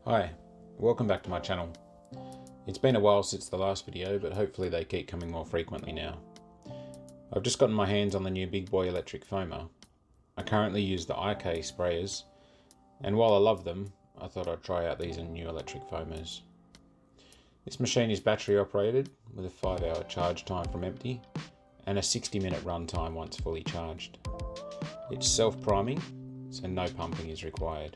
Hi, welcome back to my channel. It's been a while since the last video, but hopefully they keep coming more frequently now. I've just gotten my hands on the new BigBoi Electric FOAMR. I currently use the IK sprayers, and while I love them, I thought I'd try out these new electric foamers. This machine is battery operated with a 5-hour charge time from empty and a 60-minute run time once fully charged. It's self-priming, so no pumping is required.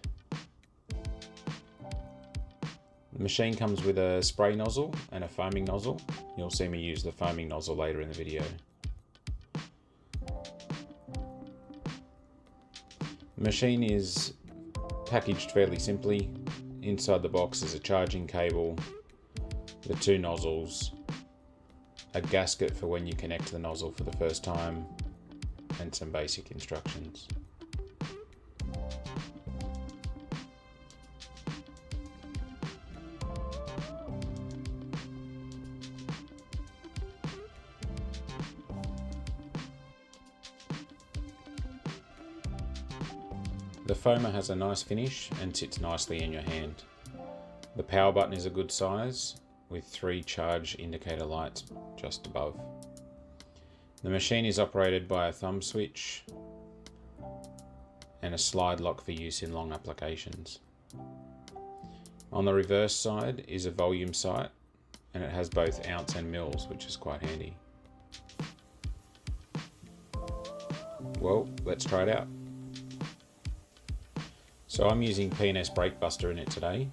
The machine comes with a spray nozzle and a foaming nozzle. You'll see me use the foaming nozzle later in the video. The machine is packaged fairly simply. Inside the box is a charging cable, the 2 nozzles, a gasket for when you connect the nozzle for the first time, and some basic instructions. The FOAMR has a nice finish and sits nicely in your hand. The power button is a good size with 3 charge indicator lights just above. The machine is operated by a thumb switch and a slide lock for use in long applications. On the reverse side is a volume sight, and it has both ounce and mils, which is quite handy. Well, let's try it out. So I'm using P&S Brake Buster in it today,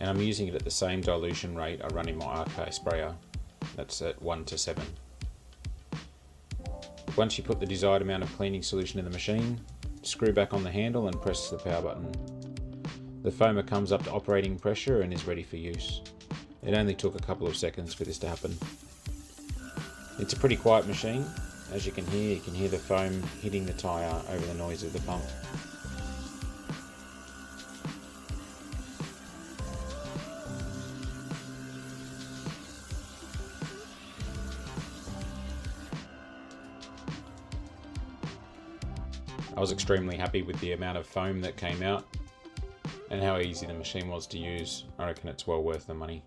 and I'm using it at the same dilution rate I run in my RK sprayer. That's at 1:7. Once you put the desired amount of cleaning solution in the machine, screw back on the handle and press the power button. The FOAMR comes up to operating pressure and is ready for use. It only took a couple of seconds for this to happen. It's a pretty quiet machine. As you can hear the foam hitting the tyre over the noise of the pump. I was extremely happy with the amount of foam that came out and how easy the machine was to use. I reckon it's well worth the money.